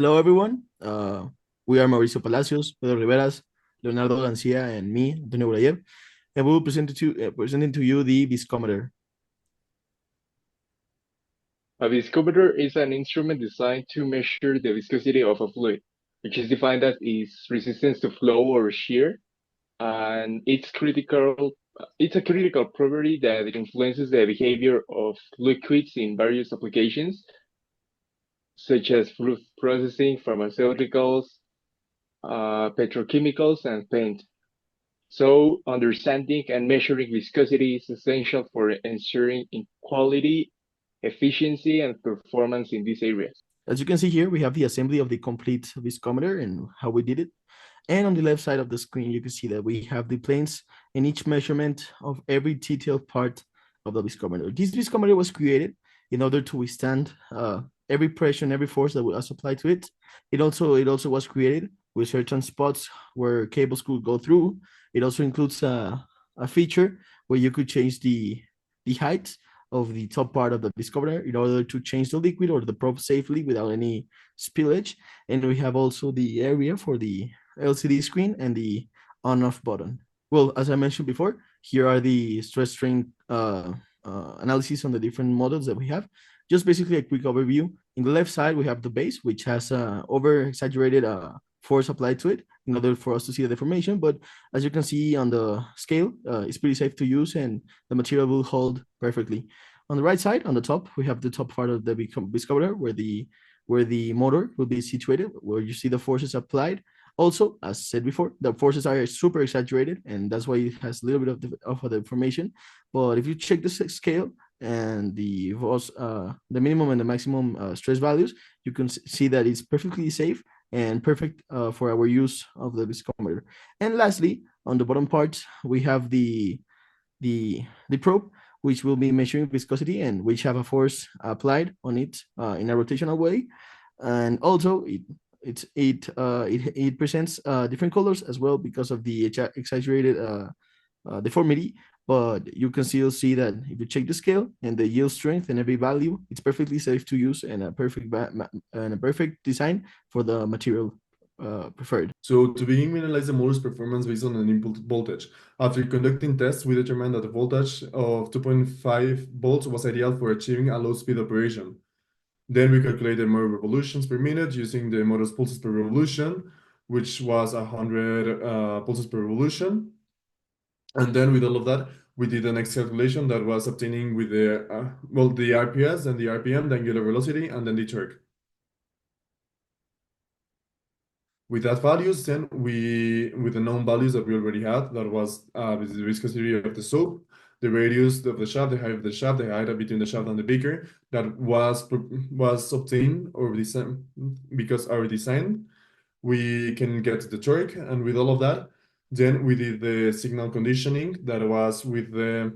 Hello, everyone. We are Mauricio Palacios, Pedro Riveras, Leonardo Garcia, and me, Antonio Burayev, and we will presenting to you the Viscometer. A viscometer is an instrument designed to measure the viscosity of a fluid, which is defined as its resistance to flow or shear, and it's a critical property that influences the behavior of liquids in various applications, such as food processing, pharmaceuticals, petrochemicals, and paint. So, understanding and measuring viscosity is essential for ensuring quality, efficiency, and performance in these areas. As you can see here, we have the assembly of the complete Viscometer and how we did it. And on the left side of the screen, you can see that we have the planes and each measurement of every detailed part of the Viscometer. This Viscometer was created in order to withstand every pressure and every force that was applied to it. It also was created with certain spots where cables could go through. It also includes a feature where you could change the height of the top part of the Viscometer in order to change the liquid or the probe safely without any spillage. And we have also the area for the LCD screen and the on-off button. Well, as I mentioned before, here are the stress strain analysis on the different models that we have. Just basically a quick overview. In the left side, we have the base, which has over-exaggerated force applied to it in order for us to see the deformation. But as you can see on the scale, it's pretty safe to use and the material will hold perfectly. On the right side, on the top, we have the top part of the Viscometer where the motor will be situated, where you see the forces applied. Also, as said before, the forces are super exaggerated, and that's why it has a little bit of the information. But if you check the scale and the minimum and the maximum stress values, you can see that it's perfectly safe and perfect for our use of the viscometer. And lastly, on the bottom part, we have the probe, which will be measuring viscosity and which have a force applied on it in a rotational way. And also, it presents different colors as well because of the exaggerated deformity. But you can still see that if you check the scale and the yield strength and every value, it's perfectly safe to use and a perfect design for the material preferred. So to begin, we analyze the motor's performance based on an input voltage. After conducting tests, we determined that the voltage of 2.5 volts was ideal for achieving a low-speed operation. Then we calculated motor revolutions per minute using the motor's pulses per revolution, which was 100 pulses per revolution. And then with all of that, we did the next calculation that was obtaining with the the RPS and the RPM, the angular velocity, and then the torque. With that values, then with the known values that we already had, that was the viscosity of the soap, the radius of the shaft, the height of the shaft, the height between the shaft and the beaker, that was obtained or design because our design, we can get the torque, and with all of that, then we did the signal conditioning that was with all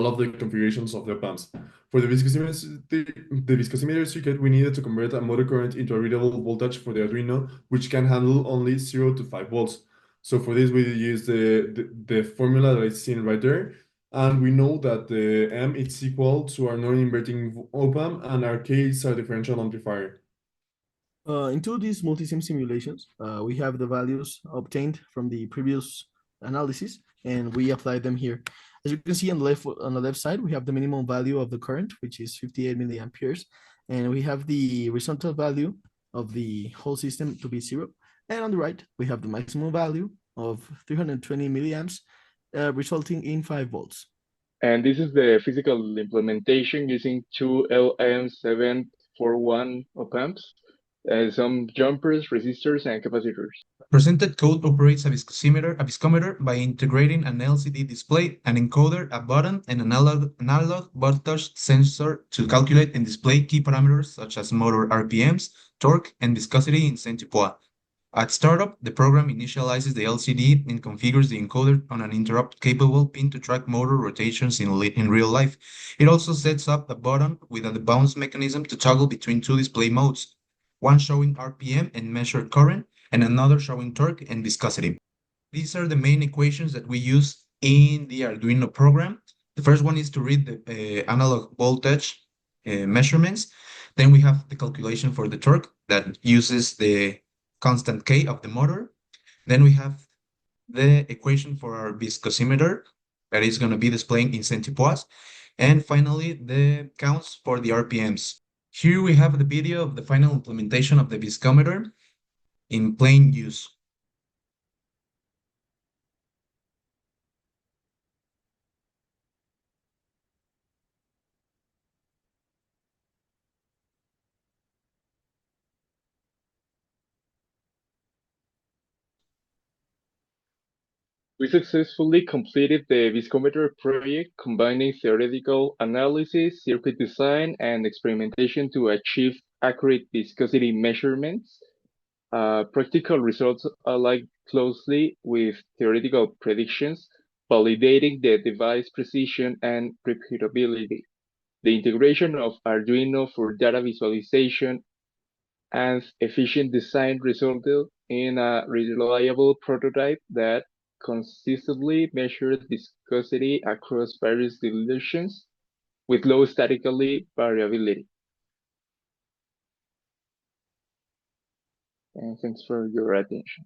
of the configurations of the pumps. For the viscosimeter circuit, we needed to convert a motor current into a readable voltage for the Arduino, which can handle only 0 to 5 volts. So for this, we use the formula that is seen right there. And we know that the M is equal to our non-inverting op-amp and our K is our differential amplifier. Into these multi-sim simulations, we have the values obtained from the previous analysis, and we apply them here. As you can see on the left side, we have the minimum value of the current, which is 58 milliamperes, and we have the resultant value of the whole system to be 0. And on the right, we have the maximum value of 320 milliamps, resulting in 5 volts. And this is the physical implementation using two LM741 op-amps, some jumpers, resistors, and capacitors. Presented code operates a viscometer by integrating an LCD display, an encoder, a button, and an analog voltage sensor to calculate and display key parameters such as motor RPMs, torque, and viscosity in centipoise. At startup, the program initializes the LCD and configures the encoder on an interrupt-capable pin to track motor rotations in real life. It also sets up a button with a bounce mechanism to toggle between two display modes, one showing RPM and measured current, and another showing torque and viscosity. These are the main equations that we use in the Arduino program. The first one is to read the analog voltage measurements. Then we have the calculation for the torque that uses the constant K of the motor. Then we have the equation for our viscosimeter that is going to be displaying in centipoise. And finally, the counts for the RPMs. Here we have the video of the final implementation of the viscometer in plain use. We successfully completed the Viscometer project, combining theoretical analysis, circuit design, and experimentation to achieve accurate viscosity measurements. Practical results align closely with theoretical predictions, validating the device precision and repeatability. The integration of Arduino for data visualization and efficient design resulted in a reliable prototype that consistently measured viscosity across various dilutions with low statically variability. And thanks for your attention.